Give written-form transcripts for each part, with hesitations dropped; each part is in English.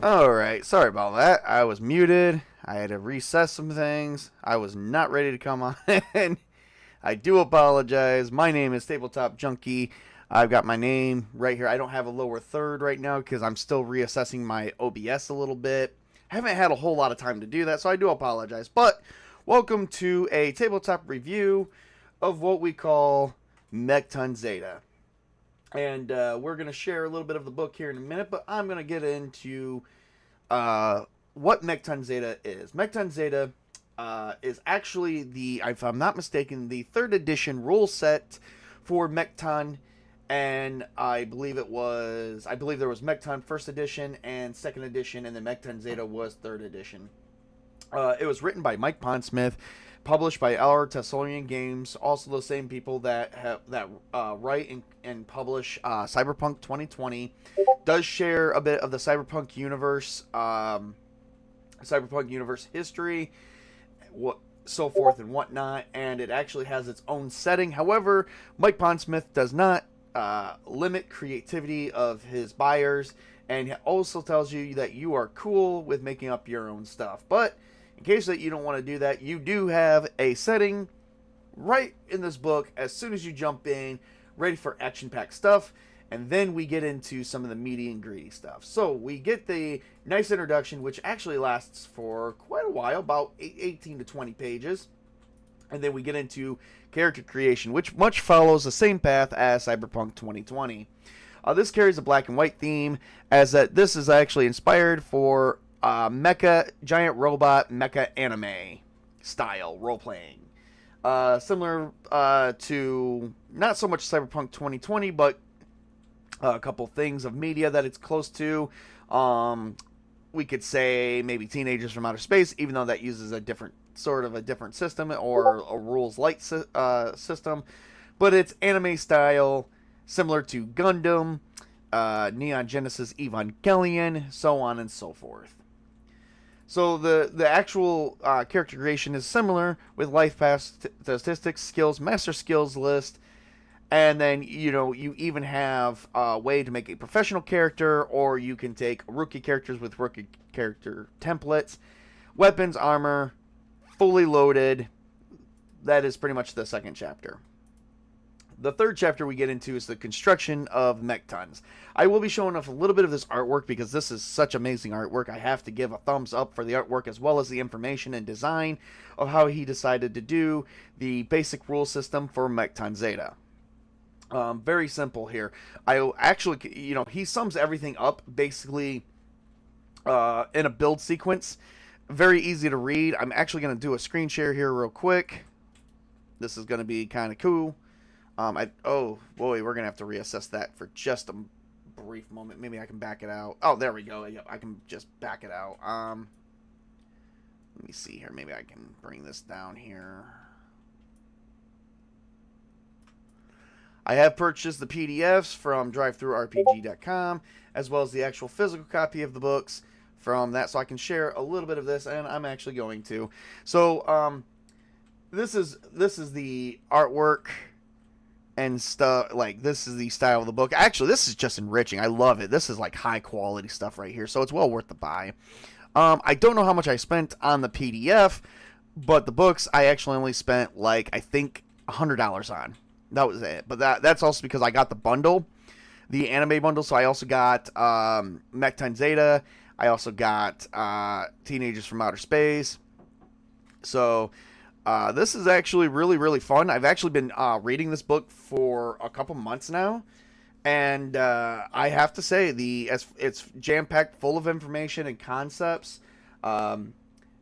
Alright, sorry about that. I was muted. I had to recess some things. I was not ready to come on in. I do apologize. My name is Tabletop Junkie. I've got my name right here. I don't have a lower third right now because I'm still reassessing my OBS a little bit. I haven't had a whole lot of time to do that, so I do apologize. But welcome to a tabletop review of what we call Mekton Zeta. And we're going to share a little bit of the book here in a minute, but I'm going to get into what Mekton Zeta is. Mekton Zeta is actually the, if I'm not mistaken, the 3rd edition rule set for Mekton, and I believe there was Mekton 1st edition and 2nd edition, and then Mekton Zeta was 3rd edition. It was written by Mike Pondsmith, published by Talsorian Games, also the same people that write and publish Cyberpunk 2020. Does share a bit of the Cyberpunk universe history, so forth and whatnot, and it actually has its own setting. However, Mike Pondsmith does not limit creativity of his buyers, and he also tells you that you are cool with making up your own stuff. But in case that you don't want to do that, you do have a setting right in this book as soon as you jump in, ready for action-packed stuff, and then we get into some of the meaty and greedy stuff. So we get the nice introduction, which actually lasts for quite a while, about 18 to 20 pages, and then we get into character creation, which much follows the same path as Cyberpunk 2020. This carries a black and white theme, as that this is actually inspired for mecha, giant robot, mecha anime style role-playing. Similar to, not so much Cyberpunk 2020, but a couple things of media that it's close to. We could say maybe Teenagers from Outer Space, even though that uses a different system, or a rules-light system. But it's anime style, similar to Gundam, Neon Genesis Evangelion, so on and so forth. So the actual character creation is similar, with life path statistics, skills, master skills list, and then you even have a way to make a professional character, or you can take rookie characters with rookie character templates, weapons, armor, fully loaded. That is pretty much the second chapter. The third chapter we get into is the construction of Mektons. I will be showing off a little bit of this artwork because this is such amazing artwork. I have to give a thumbs up for the artwork as well as the information and design of how he decided to do the basic rule system for Mekton Zeta. Very simple here. I actually, he sums everything up basically in a build sequence. Very easy to read. I'm actually going to do a screen share here real quick. This is going to be kind of cool. Oh boy, we're gonna have to reassess that for just a brief moment. Maybe I can back it out. Oh, there we go. Yep, I can just back it out. Let me see here. Maybe I can bring this down here. I have purchased the PDFs from drivethrurpg.com as well as the actual physical copy of the books from that, so I can share a little bit of this, and I'm actually going to. So, this is the artwork and stuff. Like, this is the style of the book. Actually, this is just enriching. I love it. This is like high quality stuff right here, so it's well worth the buy. I don't know how much I spent on the PDF, but the books I actually only spent like, I think, $100 on. That was it. But that's also because I got the bundle, the anime bundle. So I also got Mekton Zeta. I also got Teenagers from Outer Space. So this is actually really, really fun. I've actually been reading this book for a couple months now, and I have to say it's jam-packed full of information and concepts. It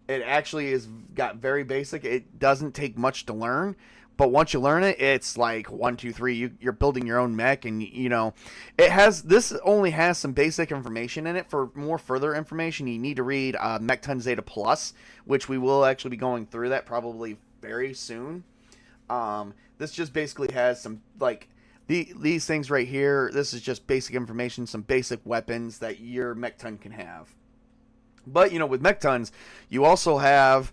actually is got very basic. It doesn't take much to learn, but once you learn it, it's like 1, 2, 3. You're building your own mech, and this only has some basic information in it. For more further information, you need to read Mekton Zeta Plus, which we will actually be going through that probably very soon. This just basically has some like these things right here. This is just basic information, some basic weapons that your Mekton can have. But with Mektons, you also have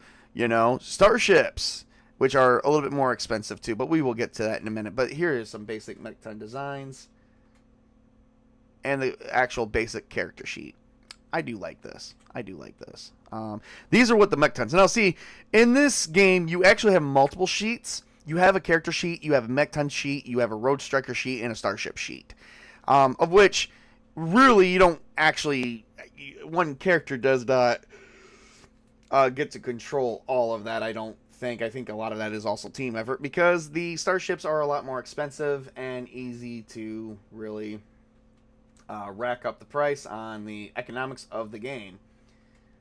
starships, which are a little bit more expensive too, but we will get to that in a minute. But here is some basic Mekton designs and the actual basic character sheet. I do like this. These are what the Mektons. Now see, in this game, you actually have multiple sheets. You have a character sheet, you have a Mekton sheet, you have a Road Striker sheet, and a Starship sheet. Of which, really, you don't actually... One character does not get to control all of that, I don't think. I think a lot of that is also team effort, because the starships are a lot more expensive and easy to really rack up the price on the economics of the game.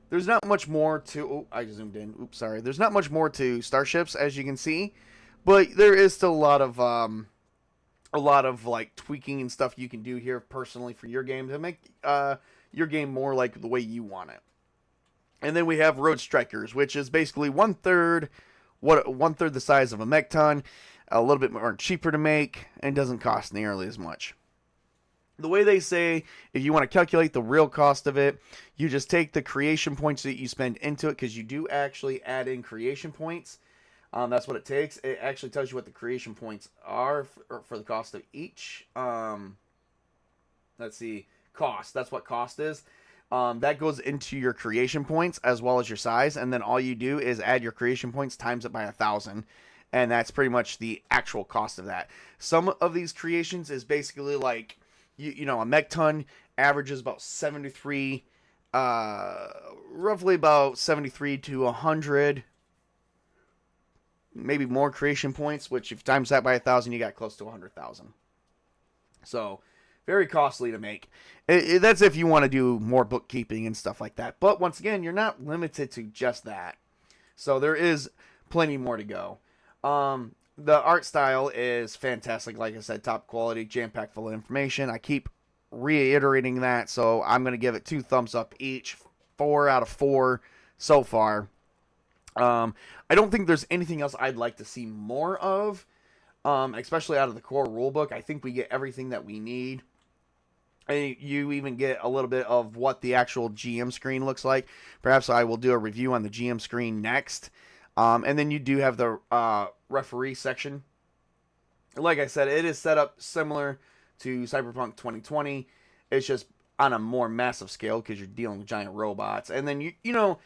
There's not much more to... Oh, I zoomed in. Oops, sorry. There's not much more to starships, as you can see, but there is still a lot of like tweaking and stuff you can do here personally for your game to make your game more like the way you want it. And then we have Road Strikers, which is basically one third the size of a Mekton, a little bit more cheaper to make, and doesn't cost nearly as much. The way they say, if you want to calculate the real cost of it, you just take the creation points that you spend into it, because you do actually add in creation points. That's what it takes. It actually tells you what the creation points are for the cost of each. Let's see, cost. That's what cost is. That goes into your creation points as well as your size, and then all you do is add your creation points times it by 1,000, and that's pretty much the actual cost of that. Some of these creations is basically like, a Mekton averages about 73, roughly about 73 to 100, maybe more creation points, which if you times that by 1,000, you got close to 100,000. So very costly to make. That's if you want to do more bookkeeping and stuff like that. But once again, you're not limited to just that. So there is plenty more to go. The art style is fantastic. Like I said, top quality, jam-packed full of information. I keep reiterating that, so I'm going to give it 2 thumbs up each. 4 out of 4 so far. I don't think there's anything else I'd like to see more of, especially out of the core rulebook. I think we get everything that we need. And you even get a little bit of what the actual GM screen looks like. Perhaps I will do a review on the GM screen next. And then you do have the referee section. Like I said, it is set up similar to Cyberpunk 2020. It's just on a more massive scale because you're dealing with giant robots. And then you're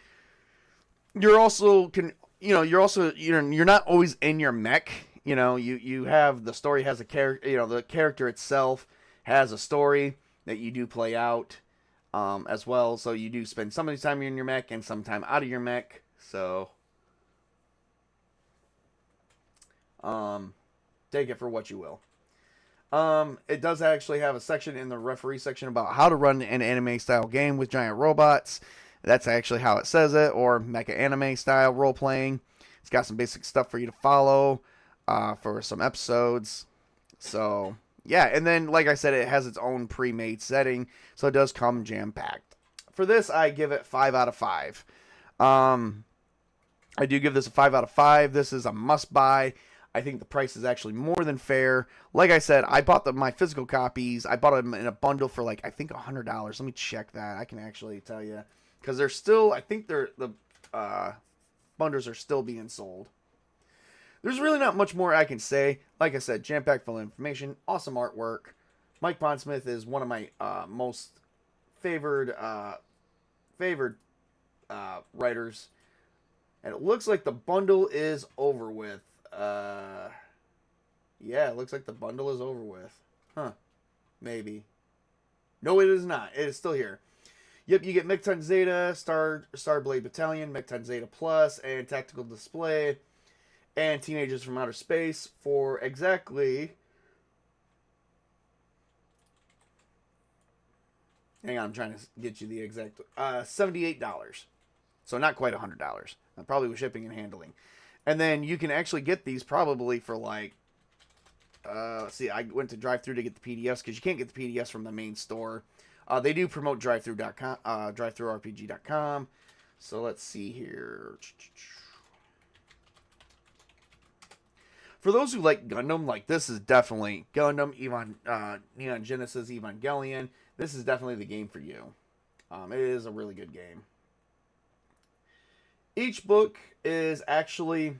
not always in your mech. You know, you have the story has a character. You know, the character itself has a story that you do play out as well. So you do spend some of the time in your mech and some time out of your mech. So take it for what you will. It does actually have a section in the referee section about how to run an anime style game with giant robots. That's actually how it says it, or mecha anime style role playing. It's got some basic stuff for you to follow for some episodes. So yeah, and then like I said, it has its own pre-made setting, so it does come jam packed. For this, I give it 5 out of 5. I do give this a 5 out of 5. This is a must buy. I think the price is actually more than fair. Like I said, I bought my physical copies. I bought them in a bundle for like, I think $100. Let me check that. I can actually tell you. Because they're still, I think the bundles are still being sold. There's really not much more I can say. Like I said, jam-packed full of information. Awesome artwork. Mike Pondsmith is one of my most favored writers. And it looks like the bundle is over with. Yeah, it looks like the bundle is over with. Huh. Maybe. No, it is not. It is still here. Yep, you get Mekton Zeta, Starblade Battalion, Mekton Zeta Plus, and Tactical Display, and Teenagers from Outer Space for exactly... Hang on, I'm trying to get you the exact... $78. So not quite $100. Probably with shipping and handling. And then you can actually get these probably for like, let's see, I went to drive-thru to get the PDFs because you can't get the PDFs from the main store. They do promote drive-thru.com, drive-thrurpg.com. So let's see here. For those who like Gundam, like this is definitely Gundam, Neon Genesis Evangelion. This is definitely the game for you. It is a really good game. Each book is actually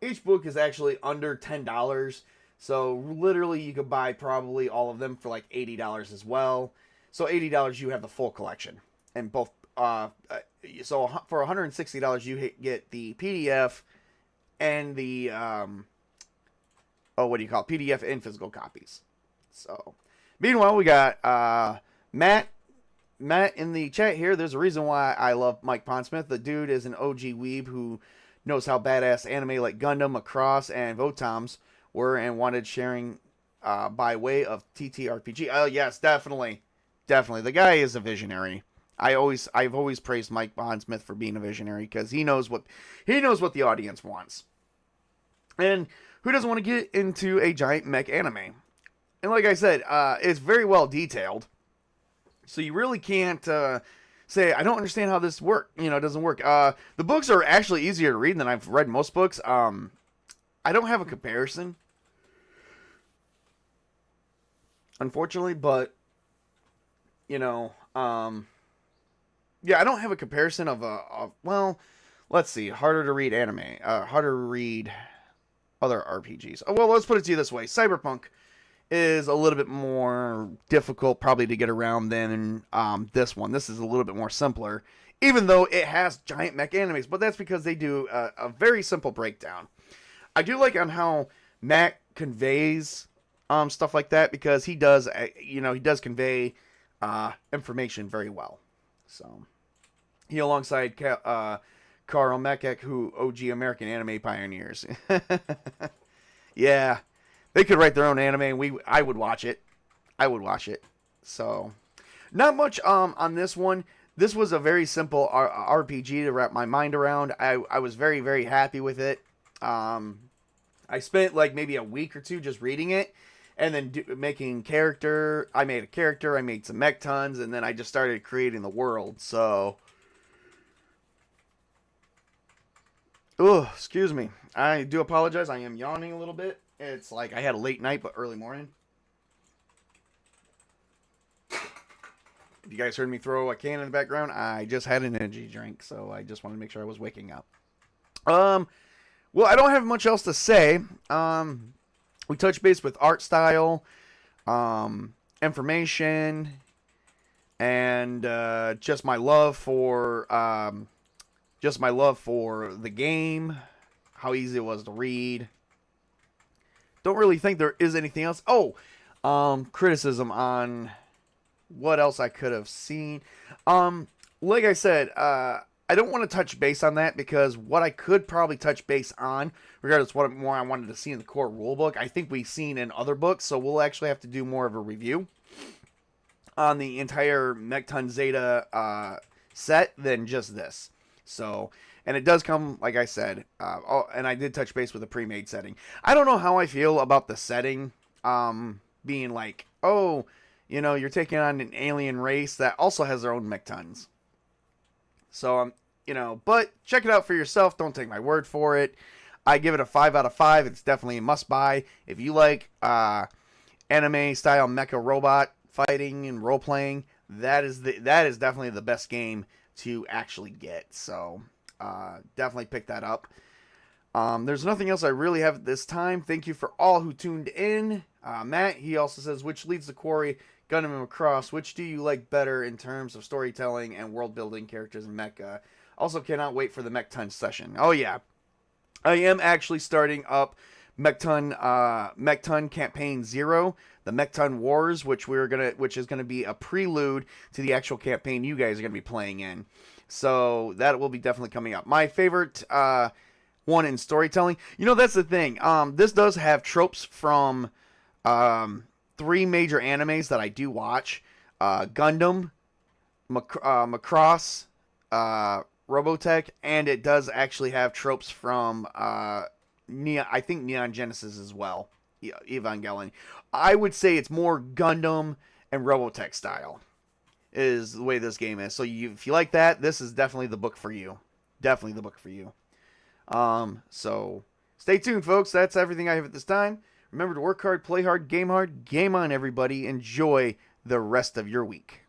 under $10. So literally you could buy probably all of them for like $80 as well. So $80 you have the full collection. And both so for $160 you get the PDF and the PDF and physical copies. So meanwhile we got Matt in the chat here. There's a reason why I love Mike Pondsmith. The dude is an OG weeb who knows how badass anime like Gundam, Macross, and Votoms were and wanted sharing by way of TTRPG. Oh yes, definitely. The guy is a visionary. I've always praised Mike Pondsmith for being a visionary because he knows what the audience wants. And who doesn't want to get into a giant mech anime? And like I said, it's very well detailed. So you really can't say, I don't understand how this doesn't work. The books are actually easier to read than I've read most books. I don't have a comparison, unfortunately, but, yeah, I don't have a comparison well, let's see, harder to read anime, harder to read other RPGs. Oh, well, let's put it to you this way. Cyberpunk is a little bit more difficult probably to get around than this one. This is a little bit more simpler, even though it has giant mech animes, but that's because they do a very simple breakdown. I do like on how Matt conveys stuff like that because he does convey information very well. So he alongside Carl Mekek, who OG American anime pioneers. Yeah. They could write their own anime, and I would watch it. So, not much on this one. This was a very simple RPG to wrap my mind around. I was very, very happy with it. I spent like maybe a week or two just reading it, and then making character. I made a character. I made some Mektons, and then I just started creating the world. So, excuse me. I do apologize. I am yawning a little bit. It's like I had a late night, but early morning. If you guys heard me throw a can in the background, I just had an energy drink, so I just wanted to make sure I was waking up. Well, I don't have much else to say. We touched base with art style, information, and just my love for the game. how easy it was to read. Don't really think there is anything else. Oh, criticism on what else I could have seen. Like I said, I don't want to touch base on that because what I could probably touch base on, regardless of what more I wanted to see in the core rulebook, I think we've seen in other books, so we'll actually have to do more of a review on the entire Mekton Zeta set than just this. So, and it does come, like I said, and I did touch base with a pre-made setting. I don't know how I feel about the setting being like, oh, you know, you're taking on an alien race that also has their own Mektons. So, you know, but check it out for yourself. Don't take my word for it. I give it a 5 out of 5. It's definitely a must-buy. If you like anime-style mecha robot fighting and role-playing, that is definitely the best game to actually get. So, definitely pick that up. There's nothing else I really have at this time. Thank you for all who tuned in. Matt, he also says, which leads the quarry, Gundam and Macross, which do you like better in terms of storytelling and world-building characters in Mecha? Also cannot wait for the Mekton session. Oh, yeah. I am actually starting up Mekton Campaign 0, the Mekton Wars, which is gonna be a prelude to the actual campaign you guys are gonna be playing in. So that will be definitely coming up. My favorite one in storytelling. You know, that's the thing. This does have tropes from 3 major animes that I do watch. Gundam, Macross, Robotech, and it does actually have tropes from I think Neon Genesis as well. Evangelion. I would say it's more Gundam and Robotech style is the way this game is. So if you like that, this is definitely the book for you. Definitely the book for you. So stay tuned, folks. That's everything I have at this time. Remember to work hard, play hard, game on, everybody. Enjoy the rest of your week.